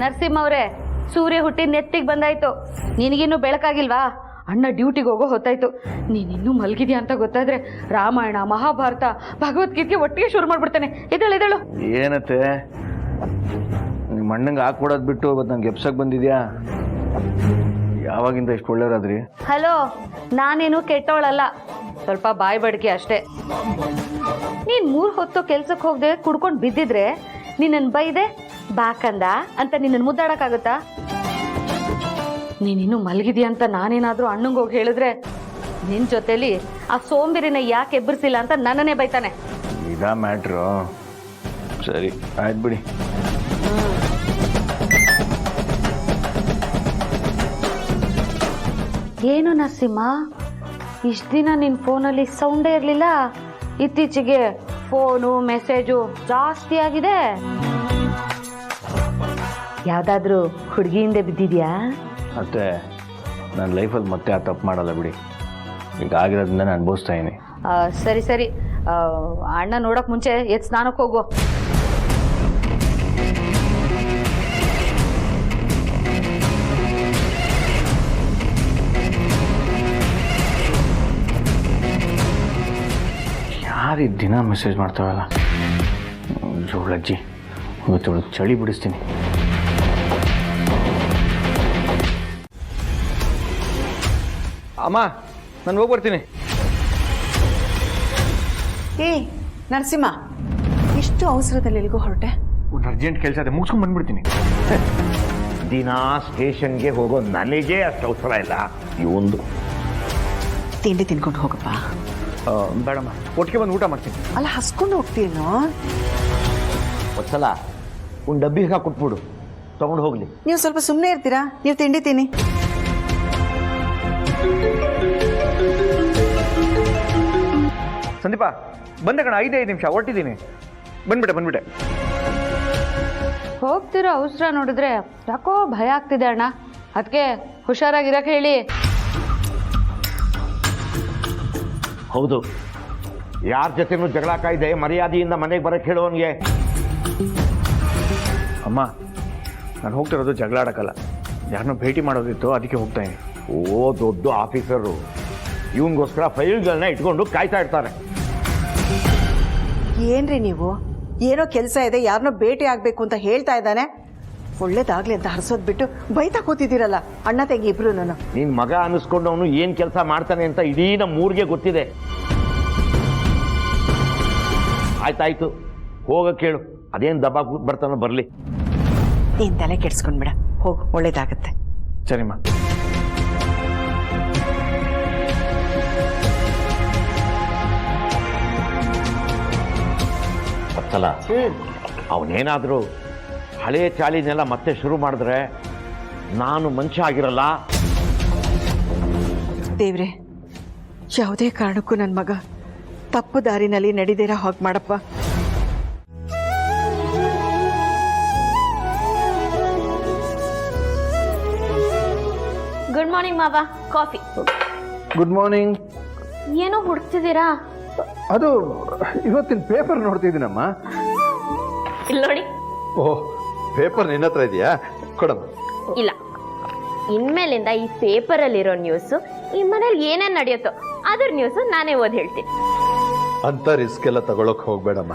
ನರಸಿಂಹ ಅವರೇ, ಸೂರ್ಯ ಹುಟ್ಟಿ ನೆತ್ತಿಗೆ ಬಂದಾಯ್ತು. ನಿನಗಿನ್ನೂ ಬೆಳಕಾಗಿಲ್ವಾ? ಅಣ್ಣ ಡ್ಯೂಟಿಗೆ ಹೋಗೋ ಹೊತ್ತಾಯ್ತು. ನೀನಿನ್ನೂ ಮಲಗಿದ್ಯಾ ಅಂತ ಗೊತ್ತಾದ್ರೆ ರಾಮಾಯಣ, ಮಹಾಭಾರತ, ಭಗವದ್ಗೀತೆ ಒಟ್ಟಿಗೆ ಶುರು ಮಾಡ್ಬಿಡ್ತಾನೆ. ಇದಳು ಏನತ್ತೆ ನಿಮ್ಮ ಅಣ್ಣಂಗೆ ಹಾಕೊಡೋದು ಬಿಟ್ಟು ಇವತ್ತು ನಂಗೆ ಎಪ್ಸಕ್ಕೆ ಬಂದಿದ್ಯಾ? ಯಾವಾಗಿಂದ ಇಷ್ಟು ಒಳ್ಳೆಯರಾದ್ರಿ? ಹಲೋ, ನಾನೇನು ಕೆಟ್ಟವಳಲ್ಲ, ಸ್ವಲ್ಪ ಬಾಯ್ ಬಡ್ಕೆ ಅಷ್ಟೇ. ನೀನ್ 3 ಹೊತ್ತು ಕೆಲ್ಸಕ್ಕೆ ಹೋಗದೆ ಕುಡ್ಕೊಂಡು ಬಿದ್ದಿದ್ರೆ ನಿನ್ನನ್ನು ಬೈದೆ ಬಾಕಂದ ಅಂತ ನಿನ್ನನ್ನು ಮುದ್ದಾಡಕ್ಕಾಗುತ್ತಾ? ನೀನಿನ್ನೂ ಮಲಗಿದ್ಯಾ ಅಂತ ನಾನೇನಾದ್ರೂ ಅಣ್ಣಂಗೆ ಹೋಗಿ ಹೇಳಿದ್ರೆ ನಿನ್ನ ಜೊತೆಲಿ ಆ ಸೋಂಬೇರಿನ ಯಾಕೆ ಎಬ್ಬರಿಸಿಲ್ಲ ಅಂತ ನನ್ನನ್ನೇ ಬೈತಾನೆ. ಇದಾ ಮ್ಯಾಟ್ರು? ಸರಿ ಆಯ್ತು ಬಿಡಿ. ಏನು ನರಸಿಂಹ, ಇಷ್ಟು ದಿನ ನಿನ್ನ ಫೋನಲ್ಲಿ ಸೌಂಡೇ ಇರಲಿಲ್ಲ, ಇತ್ತೀಚೆಗೆ ಫೋನು ಮೆಸೇಜು ಜಾಸ್ತಿ ಆಗಿದೆ. ಯಾವುದಾದ್ರೂ ಹುಡುಗಿಯಿಂದ ಬಿದ್ದಿದ್ಯಾ? ಮತ್ತೆ ನನ್ನ ಲೈಫಲ್ಲಿ ಮತ್ತೆ ಆ ತಪ್ಪು ಮಾಡಲ್ಲ ಬಿಡಿ. ಈಗ ಆಗಿರೋದನ್ನ ನಾನು ಅನುಭವಿಸ್ತಾ ಇದ್ದೀನಿ. ಸರಿ ಸರಿ, ಅಣ್ಣ ನೋಡೋಕೆ ಮುಂಚೆ ಎದ್ದು ಸ್ನಾನಕ್ಕೆ ಹೋಗು. ಯಾರು ದಿನ ಮೆಸೇಜ್ ಮಾಡ್ತಾವಲ್ಲ? ಜೋಳಜ್ಜಿ, ಇವತ್ತು ಚಳಿ ಬಿಡಿಸ್ತೀನಿ. ಅಮ್ಮ, ನಾನು ಹೋಗಿ ಬರ್ತೀನಿ. ಏ ನರಸಿಂಹ, ಇಷ್ಟು ಅವಸರದಲ್ಲಿ ಎಲ್ಲಿಗೂ ಹೊರಟೆ? ಒಂದು ಅರ್ಜೆಂಟ್ ಕೆಲಸ ಇದೆ, ಮುಗಿಸ್ಕೊಂಡು ಬಂದ್ಬಿಡ್ತೀನಿ. ದಿನಾ ಸ್ಟೇಷನ್ಗೆ ಹೋಗೋ ನನಗೇ ಅಷ್ಟು ಅವಸರ ಇಲ್ಲ. ಇವೊಂದು ತಿಂಡಿ ತಿನ್ಕೊಂಡು ಹೋಗಪ್ಪ. ಬೇಡಮ್ಮ, ಒಟ್ಟಿಗೆ ಬಂದು ಊಟ ಮಾಡ್ತೀನಿ. ಅಲ್ಲ, ಹಸ್ಕೊಂಡು ಹೋಗ್ತೀನೋ? ಒಂದ್ಸಲ ಒಂದು ಡಬ್ಬಿಗೆ ಹಾಕೊಟ್ಬಿಡು, ತಗೊಂಡು ಹೋಗ್ಲಿ. ನೀವು ಸ್ವಲ್ಪ ಸುಮ್ಮನೆ ಇರ್ತೀರಾ? ನೀವು ತಿಂಡಿ ತಿನ್ನಿ. ಸಂದೀಪ ಬಂದೆ ಕಣ, 5 ನಿಮಿಷ ಹೊರಟಿದ್ದೀನಿ. ಬಂದ್ಬಿಟ್ಟೆ. ಹೋಗ್ತಿರೋ ಅವಸರ ನೋಡಿದ್ರೆ ಯಾಕೋ ಭಯ ಆಗ್ತಿದೆ ಅಣ್ಣ. ಅದಕ್ಕೆ ಹುಷಾರಾಗಿರಕ್ಕೆ ಹೇಳಿ. ಹೌದು, ಯಾರ ಜೊತೆನೂ ಜಗಳ ಕಾಯ್ದೆ ಮರ್ಯಾದೆಯಿಂದ ಮನೆಗೆ ಬರಕ್ಕೆ ಹೇಳೋನ್ಗೆ. ಅಮ್ಮ, ನಾನು ಹೋಗ್ತಿರೋದು ಜಗಳ ಆಡಕ್ಕಲ್ಲ, ಯಾರನ್ನೋ ಭೇಟಿ ಮಾಡೋದಿತ್ತು, ಅದಕ್ಕೆ ಹೋಗ್ತಾ ಇದ್ದೀನಿ. ಓ, ದೊಡ್ಡ ಆಫೀಸರು ಇವನಿಗೋಸ್ಕರ ಫೈಲ್ಗಳನ್ನ ಇಟ್ಕೊಂಡು ಕಾಯ್ತಾ ಇರ್ತಾರೆ. ಏನ್ರಿ ನೀವು? ಏನೋ ಕೆಲಸ ಇದೆ, ಯಾರನ್ನೋ ಭೇಟಿ ಆಗ್ಬೇಕು ಅಂತ ಹೇಳ್ತಾ ಇದ್ದಾನೆ, ಒಳ್ಳೇದಾಗ್ಲಿ ಅಂತ ಹರಿಸೋದ್ ಬಿಟ್ಟು ಬೈತಾ ಕೂತಿದ್ದೀರಲ್ಲ ಅಣ್ಣ ತಂಗಿ ಇಬ್ರು. ನಿನ್ ಮಗ ಅನ್ನಿಸ್ಕೊಂಡು ಅವನು ಏನ್ ಕೆಲಸ ಮಾಡ್ತಾನೆ ಅಂತ ಇಡೀ ನಮ್ಮ ಊರಿಗೆ ಗೊತ್ತಿದೆ. ಆಯ್ತಾಯ್ತು, ಹೋಗಕ್ಕೆ ಹೇಳು. ಅದೇನ್ ದಬ್ಬಾ ಕೂತ್ ಬರ್ತಾನೋ ಬರ್ಲಿ. ನೀನ್ ತಲೆ ಕೆಡ್ಸ್ಕೊಂಡ್ಬಿಡ, ಹೋಗು, ಒಳ್ಳೇದಾಗತ್ತೆ. ಸರಿಮ್ಮ. ಸಲ ಅವನೇನಾದರೂ ಹಳೆ ಚಾಳಿನೆಲ್ಲ ಮತ್ತೆ ಶುರು ಮಾಡಿದ್ರೆ ನಾನು ಮನುಷ್ಯ ಆಗಿರಲ್ಲ. ದೇವ್ರೆ, ಯಾವುದೇ ಕಾರಣಕ್ಕೂ ನನ್ನ ಮಗ ತಪ್ಪು ದಾರಿನಲ್ಲಿ ನಡಿದೇರ ಹಾಗೆ ಮಾಡಪ್ಪ. ಗುಡ್ ಮಾರ್ನಿಂಗ್ ಮಾವ, ಕಾಫಿ. Good morning. ಏನೋ ಹುಡುಕ್ತಿದ್ದೀರಾ? ಅದು ಇವತ್ತಿನ ಪೇಪರ್ ನೋಡ್ತಿದ್ದೀನಮ್ಮ. ಇಲ್ಲ ನೋಡಿ. ಓಹ್, ಪೇಪರ್ ನಿನ್ನ ಹತ್ರ ಇದೆಯಾ? ಕೊಡಮ್ಮ. ಇಲ್ಲ, ಇನ್ಮೇಲಿಂದ ಈ ಪೇಪರಲ್ಲಿರೋ ನ್ಯೂಸು ಈ ಮನೇಲಿ ಏನೇನು ನಡೆಯುತ್ತೋ ಅದ್ರ ನ್ಯೂಸು ನಾನೇ ಓದಿ ಹೇಳ್ತೀನಿ. ಅಂತ ರಿಸ್ಕ್ ಎಲ್ಲ ತಗೊಳಕ್ ಹೋಗ್ಬೇಡಮ್ಮ.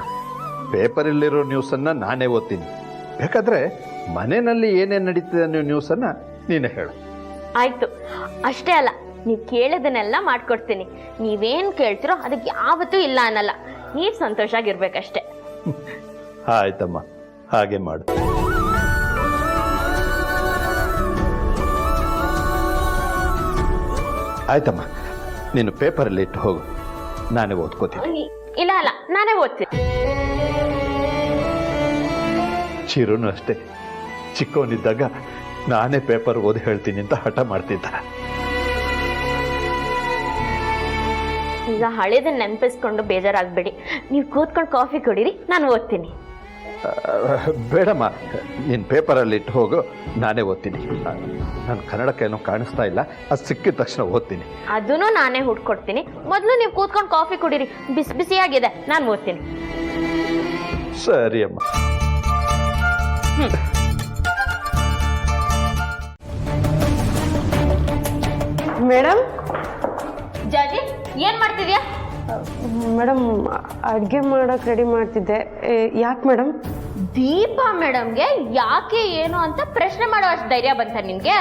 ಪೇಪರಲ್ಲಿರೋ ನ್ಯೂಸನ್ನು ನಾನೇ ಓದ್ತೀನಿ. ಬೇಕಾದ್ರೆ ಮನೆಯಲ್ಲಿ ಏನೇನು ನಡೀತಿದೆ ಅನ್ನೋ ನ್ಯೂಸನ್ನು ನೀನೇ ಹೇಳು. ಆಯ್ತು, ಅಷ್ಟೇ ಅಲ್ಲ, ನೀವು ಕೇಳೋದನ್ನೆಲ್ಲ ಮಾಡ್ಕೊಡ್ತೀನಿ. ನೀವೇನು ಕೇಳ್ತಿರೋ ಅದಕ್ಕೆ ಯಾವತ್ತೂ ಇಲ್ಲ ಅನ್ನಲ್ಲ. ನೀವು ಸಂತೋಷ ಆಗಿರ್ಬೇಕಷ್ಟೆ. ಆಯ್ತಮ್ಮ, ಹಾಗೆ ಮಾಡು. ಆಯ್ತಮ್ಮ, ನೀನು ಪೇಪರಲ್ಲಿ ಇಟ್ಟು ಹೋಗು, ನಾನೇ ಓದ್ಕೋತೀನಿ. ಇಲ್ಲ ಅಲ್ಲ, ನಾನೇ ಓದ್ತೀನಿ. ಚಿರುನು ಅಷ್ಟೇ, ಚಿಕ್ಕವನಿದ್ದಾಗ ನಾನೇ ಪೇಪರ್ ಓದಿ ಹೇಳ್ತೀನಿ ಅಂತ ಹಠ ಮಾಡ್ತಿದ್ದ. ಈಗ ಹಳೇದನ್ನ ನೆನಪಿಸ್ಕೊಂಡು ಬೇಜಾರಾಗ್ಬೇಡಿ. ನೀವು ಕೂತ್ಕೊಂಡು ಕಾಫಿ ಕುಡೀರಿ, ನಾನು ಓದ್ತೀನಿ. ಬೇಡಮ್ಮ, ನೀನು ಪೇಪರಲ್ಲಿ ಇಟ್ಟು ಹೋಗು, ನಾನೇ ಓದ್ತೀನಿ. ನಾನು ಕನ್ನಡಕ್ಕೆ ಏನೋ ಕಾಣಿಸ್ತಾ ಇಲ್ಲ, ಅದು ಸಿಕ್ಕಿದ ತಕ್ಷಣ ಓದ್ತೀನಿ. ಅದನ್ನು ನಾನೇ ಹುಡ್ಕೊಡ್ತೀನಿ. ಮೊದಲು ನೀವು ಕೂತ್ಕೊಂಡು ಕಾಫಿ ಕುಡೀರಿ, ಬಿಸಿ ಬಿಸಿಯಾಗಿದೆ, ನಾನು ಓದ್ತೀನಿ. ಸರಿ ಅಮ್ಮ. ಮೇಡಮ್ ಜಾಜಿ ಏನ್ ಮಾಡ್ತಿದ್ಯಾ? ಮೇಡಮ್ ಅಡುಗೆ ಮಾಡೋಕೆ ರೆಡಿ ಮಾಡ್ತಿದ್ದೆ. ಯಾಕೆ ಮೇಡಮ್? ದೀಪಾ ಮೇಡಮ್ಗೆ ಯಾಕೆ ಏನು ಅಂತ ಪ್ರಶ್ನೆ ಮಾಡೋ ಅಷ್ಟು ಧೈರ್ಯ ಬಂತ ನಿನ್ಗೆ?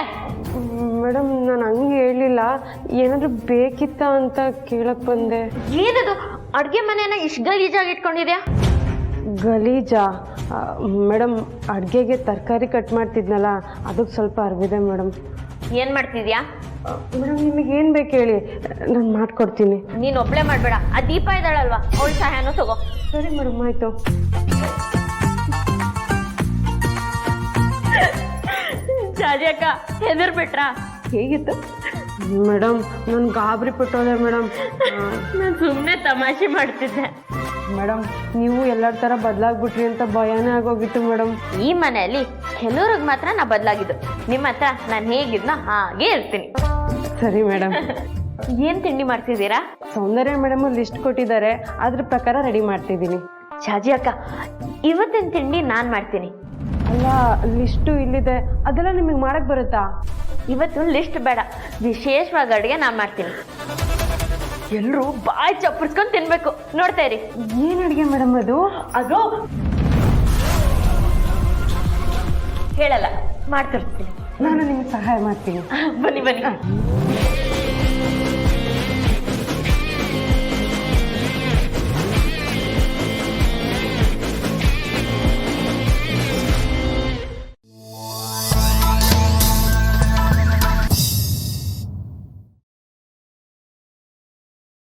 ಮೇಡಮ್ ನಾನು ಹಂಗೆ ಹೇಳಿಲ್ಲ, ಏನಾದರೂ ಬೇಕಿತ್ತ ಅಂತ ಕೇಳಕ್ಕೆ ಬಂದೆ. ಏನದು ಅಡ್ಗೆ ಮನೆಯನ್ನ ಇಷ್ಟು ಗಲೀಜಾಗಿ ಇಟ್ಕೊಂಡಿದ್ಯಾ? ಗಲೀಜಾ? ಮೇಡಮ್ ಅಡುಗೆಗೆ ತರಕಾರಿ ಕಟ್ ಮಾಡ್ತಿದ್ನಲ್ಲ, ಅದಕ್ಕೆ ಸ್ವಲ್ಪ ಅರಿವಿದೆ ಮೇಡಮ್. ಏನ್ ಮಾಡ್ತಿದ್ಯಾ? ಮೇಡಮ್ ನಿಮಗೆ ಏನು ಬೇಕು ಹೇಳಿ, ನಾನು ಮಾಡ್ಕೊಡ್ತೀನಿ. ನೀನ್ ಒಬ್ಳೆ ಮಾಡ್ಬೇಡ, ಆ ದೀಪ ಇದ್ದಾಳಲ್ವಾ ಅವಳ ಸಹಾಯನೂ ತಗೋ. ಸರಿ ಮೇಡಮ್, ಆಯಿತು. ಜಾಜಿ ಅಕ್ಕ ಹೆದರ್ಬಿಟ್ರಾ? ಹೇಗಿತ್ತು ಮೇಡಮ್? ನಾನು ಗಾಬರಿ ಪಟ್ಟೋದೆ ಮೇಡಮ್. ನಾನು ಸುಮ್ಮನೆ ತಮಾಷೆ ಮಾಡ್ತಿದ್ದೆ. ಮೇಡಮ್ ನೀವು ಎಲ್ಲರ ಥರ ಬದಲಾಗ್ಬಿಟ್ರಿ ಅಂತ ಭಯನೇ ಆಗೋಗಿತ್ತು ಮೇಡಮ್. ಈ ಮನೆಯಲ್ಲಿ ಕೆಲವ್ರಿಗೆ ಮಾತ್ರ ನಾ ಬದಲಾಗಿದ್ದು, ನಿಮ್ಮ ಹತ್ರ ನಾನು ಹೇಗಿದ್ನ ಹಾಗೆ ಇರ್ತೀನಿ. ಸರಿ ಮೇಡಮ್. ಏನ್ ತಿಂಡಿ ಮಾಡ್ತಿದ್ದೀರಾ? ಸೌಂದರ್ಯ ಮೇಡಮ್ ಲಿಸ್ಟ್ ಕೊಟ್ಟಿದ್ದಾರೆ, ಅದ್ರ ಪ್ರಕಾರ ರೆಡಿ ಮಾಡ್ತಿದ್ದೀನಿ. ಜಾಜಿ ಅಕ್ಕ, ಇವತ್ತಿನ ತಿಂಡಿ ನಾನ್ ಮಾಡ್ತೀನಿ. ಅಲ್ಲ, ಲಿಸ್ಟು ಇಲ್ಲಿದೆ, ಅದೆಲ್ಲ ನಿಮಗೆ ಮಾಡಕ್ ಬರುತ್ತಾ? ಇವತ್ತು ಲಿಸ್ಟ್ ಬೇಡ, ವಿಶೇಷವಾಗಿ ಅಡುಗೆ ನಾನ್ ಮಾಡ್ತೀನಿ. ಎಲ್ರೂ ಬಾಯಿ ಚಪ್ಪರ್ಸ್ಕೊಂಡು ತಿನ್ಬೇಕು. ನೋಡ್ತಾ ಇರಿ. ಏನು ಅಡುಗೆ ಮೇಡಮ್ ಅದು? ಅದು ಹೇಳಲ್ಲ, ಮಾಡ್ತಿರ್ತೀನಿ. ನಾನು ನಿಮ್ಗೆ ಸಹಾಯ ಮಾಡ್ತೀನಿ. ಬನ್ನಿ ಬನ್ನಿ.